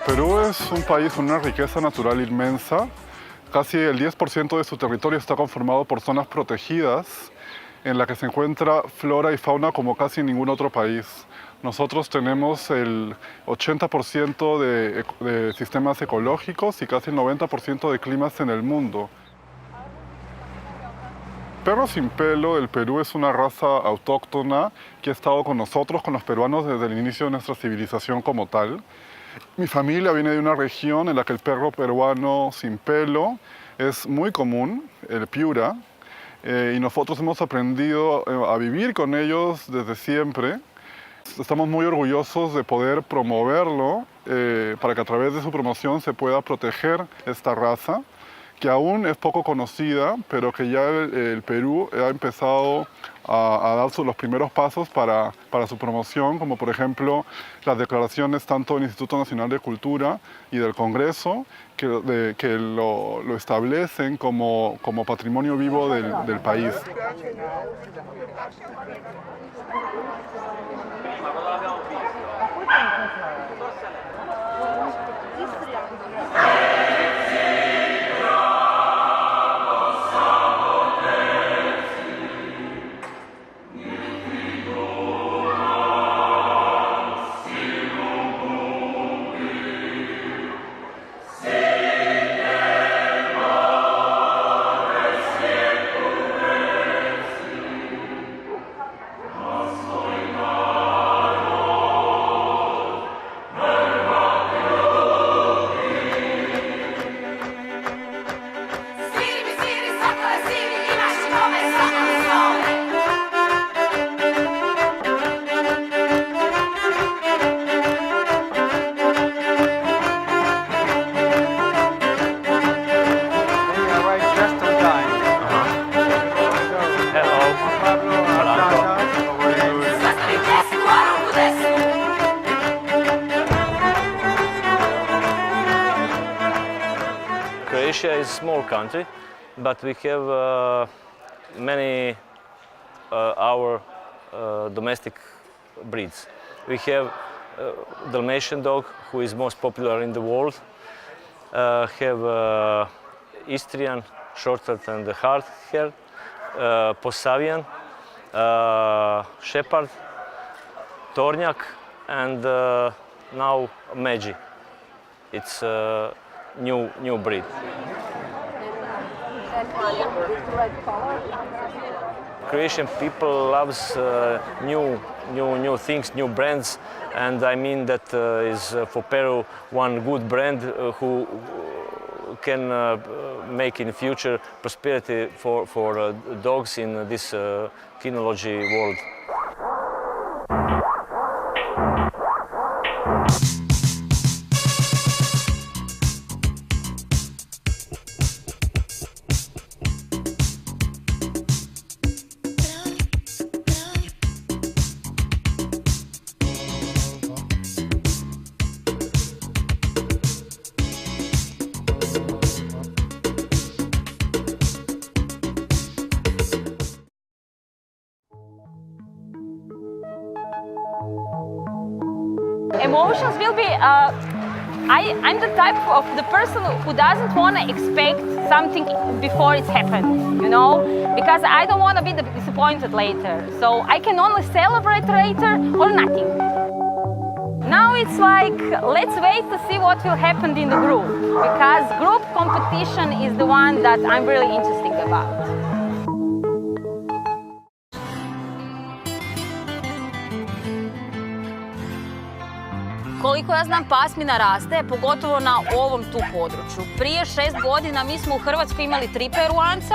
Perú es un país con una riqueza natural inmensa. Casi el 10% de su territorio está conformado por zonas protegidas en la que se encuentra flora y fauna como casi ningún otro país. Nosotros tenemos el 80% de sistemas ecológicos y casi el 90% de climas en el mundo. Perro sin pelo del Perú es una raza autóctona que ha estado con nosotros, con los peruanos, desde el inicio de nuestra civilización como tal. Mi familia viene de una región en la que el perro peruano sin pelo es muy común, el Piura, y nosotros hemos aprendido a vivir con ellos desde siempre. Estamos muy orgullosos de poder promoverlo para que a través de su promoción se pueda proteger esta raza, que aún es poco conocida, pero que ya el Perú ha empezado a dar los primeros pasos para su promoción, como por ejemplo las declaraciones tanto del Instituto Nacional de Cultura y del Congreso, que lo establecen como patrimonio vivo del país. Croatia is a small country, but we have many our domestic breeds. We have Dalmatian dog, who is most popular in the world. Have Istrian, short-haired and hard-haired, Posavian, Shepherd, Tornjak, and now Međi. It's a new breed. Croatian people loves new things, new brands, and I mean that is for Peru one good brand who can make in future prosperity for dogs in this kinology world. Emotions will be, I'm the type of the person who doesn't want to expect something before it's happened, you know, because I don't want to be disappointed later. So I can only celebrate later or nothing. Now it's like, let's wait to see what will happen in the group, because group competition is the one that I'm really interested in. about. Koliko ja znam, pasmina raste, pogotovo na ovom tu području. Prije 6 godina mi smo u Hrvatskoj imali 3 Peruanca,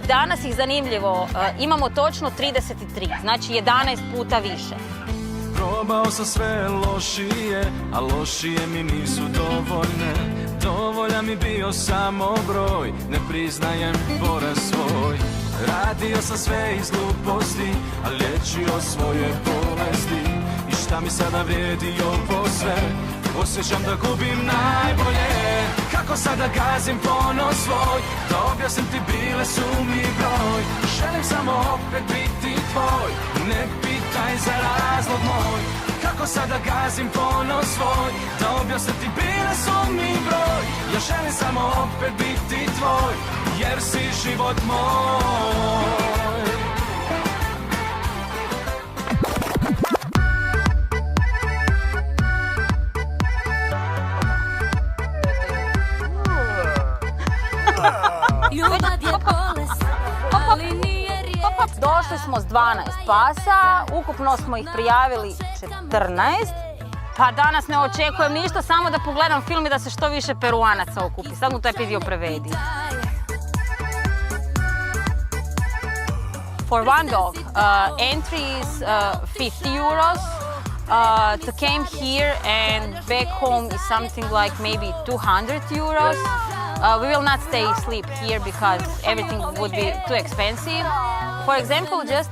danas ih, zanimljivo, imamo točno 33, znači 11 puta više. Probao sam sve lošije, a lošije mi nisu dovoljne. Dovoljan mi bio samo broj, ne priznajem poraz svoj. Radio sam sve iz gluposti, a liječio svoje bolesti. I šta mi sada vrijedi ovo sve? Osjećam da gubim najbolje. Kako sada gazim ponos svoj, da objasnim ti bile su mi broj. Želim samo opet biti tvoj, ne pitaj za razlog moj. Kako sada gazim ponos svoj, da objasnim ti bile su mi broj. Ja želim samo opet biti tvoj, jer si život moj. Došli smo s 12 pasa, ukupno smo ih prijavili 14. Pa danas ne očekujem ništa, samo da pogledam film i da se što više Peruanaca okupi. Sad mu taj video prevedi. For one dog, entry is 50 euros. To came here and back home is something like maybe 200 euros. We will not stay sleep here because everything would be too expensive. For example, just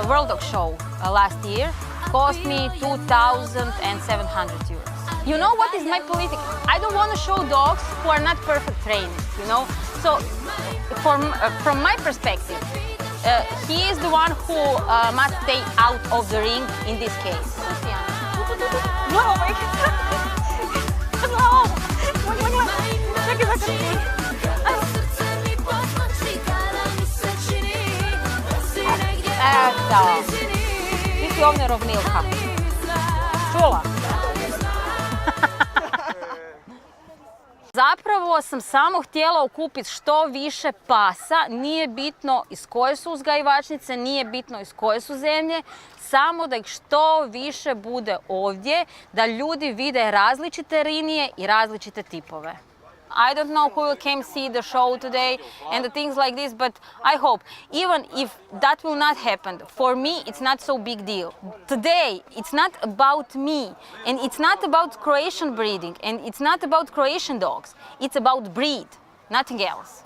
World Dog Show last year cost me 2,700 euros. You know what is my politic? I don't want to show dogs who are not perfect trained, you know? So, from my perspective, he is the one who must stay out of the ring in this case. No, my God. No. Eto, ti si ovdje rovnilka. Čula? Zapravo sam samo htjela okupiti što više pasa, nije bitno iz koje su uzgajivačnice, nije bitno iz koje su zemlje, samo da ih što više bude ovdje, da ljudi vide različite linije i različite tipove. I don't know who will come see the show today and the things like this, but I hope, even if that will not happen, for me it's not so big deal. Today it's not about me, and it's not about Croatian breeding, and it's not about Croatian dogs. It's about breed, nothing else.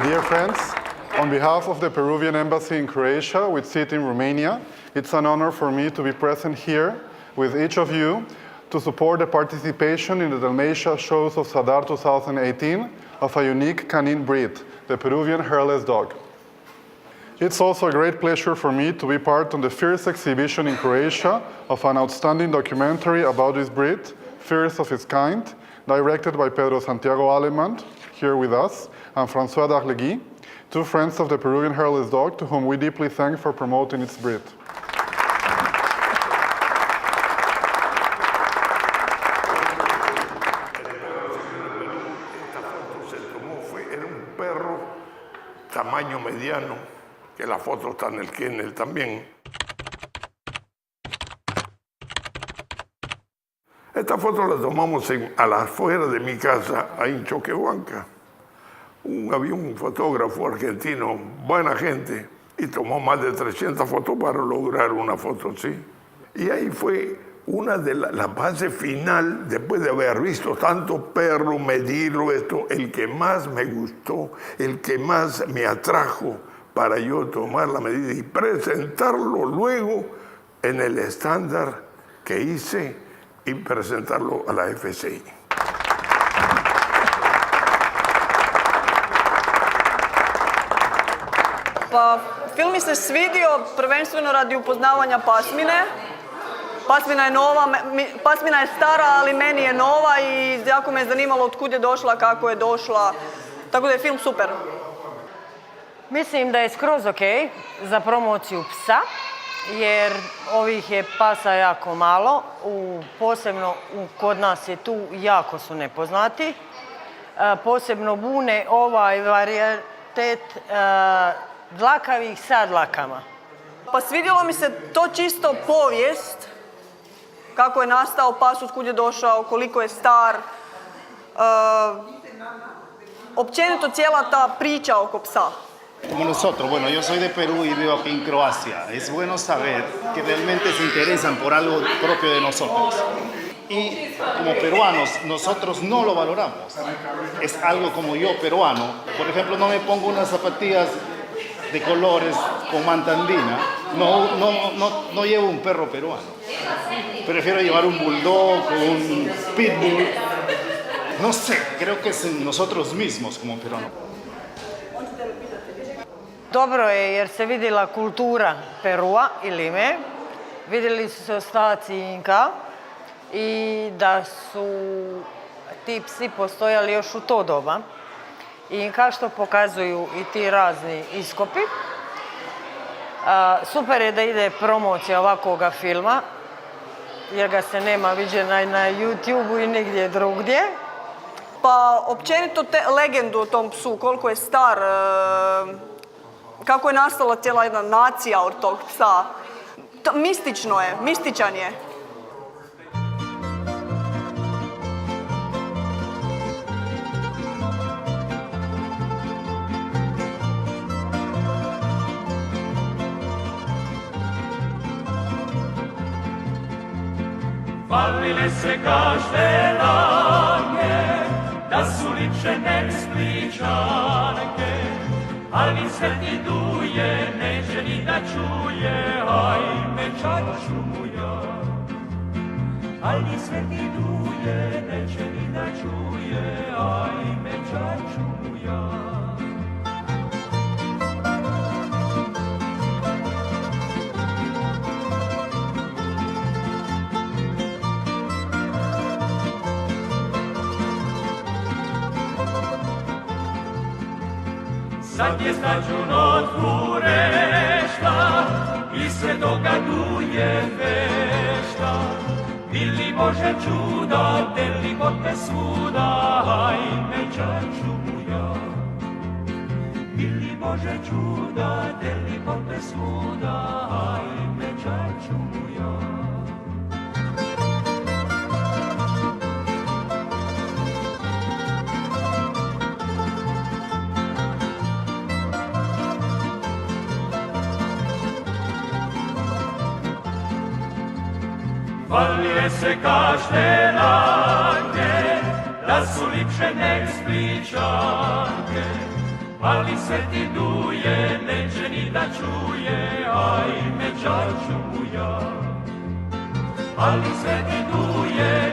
Dear friends, on behalf of the Peruvian Embassy in Croatia, with seat in Romania, it's an honor for me to be present here with each of you to support the participation in the Dalmatia Shows of Sadar 2018 of a unique canine breed, the Peruvian hairless dog. It's also a great pleasure for me to be part of the first exhibition in Croatia of an outstanding documentary about this breed, first of its kind, directed by Pedro Santiago Alemán, here with us, and François Darlegui, two friends of the Peruvian hairless dog to whom we deeply thank for promoting its breed. Era un perro tamaño mediano, que la foto está en el kennel también. Esta foto la tomamos a la afuera de mi casa, ahí en Choquehuanca. Había un fotógrafo argentino, buena gente, y tomó más de 300 fotos para lograr una foto así. Y ahí fue una de la fase final, después de haber visto tanto perro, medirlo, esto, el que más me gustó, el que más me atrajo para yo tomar la medida y presentarlo luego en el estándar que hice y presentarlo a la FCI. Pa, film mi se svidio prvenstveno radi upoznavanja pasmine. Pasmina je nova, pasmina je stara, ali meni je nova i jako me je zanimalo otkud je došla, kako je došla. Tako da je film super. Mislim da je skroz ok za promociju psa, jer ovih je pasa jako malo, posebno kod nas je tu jako su nepoznati. Posebno bune ovaj varijetet dlakavih sa dlakama. Pa svidjelo mi se to čisto povijest, kako je nastao pas, otkud je došao, koliko je star. Općenito cijela ta priča oko psa. Como nosotros, bueno, yo soy de Perú y vivo aquí en Croacia. Es bueno saber que realmente se interesan por algo propio de nosotros. Y como peruanos, nosotros no lo valoramos. Es algo como yo, peruano. Por ejemplo, no me pongo unas zapatillas de colores con manta andina. No llevo un perro peruano. Prefiero llevar un bulldog o un pitbull. No sé, creo que es en nosotros mismos como peruanos. Dobro je jer se vidjela kultura Perua i Lime, vidjeli su se ostaci Inka i da su ti psi postojali još u to doba. I kao što pokazuju i ti razni iskopi, super je da ide promocija ovakvoga filma, jer ga se nema viđena na YouTube-u i nigdje drugdje. Pa općenito legendu o tom psu, koliko je star, kako je nastala cijela jedna nacija od tog psa. Mistično je, mističan je. Falile se kaštelanke, da su ličene Splićanke, ali Sveti Duje neće ni da čuje, ajme čaču moja. Ali Sveti Duje neće ni da čuje, ajme čaču moja. Sad je stađun otvorešta i Svetoga Duje fešta. Bili Bože čuda, deli bote svuda, ajme čaču moja. Bili Bože čuda, deli bote svuda, ajme čaču moja. Falile se kaštelanke, da su lipše nek Splićanke, ali Sveti Duje neće ni da čuje, ajme čaču moja. Ali Sveti Duje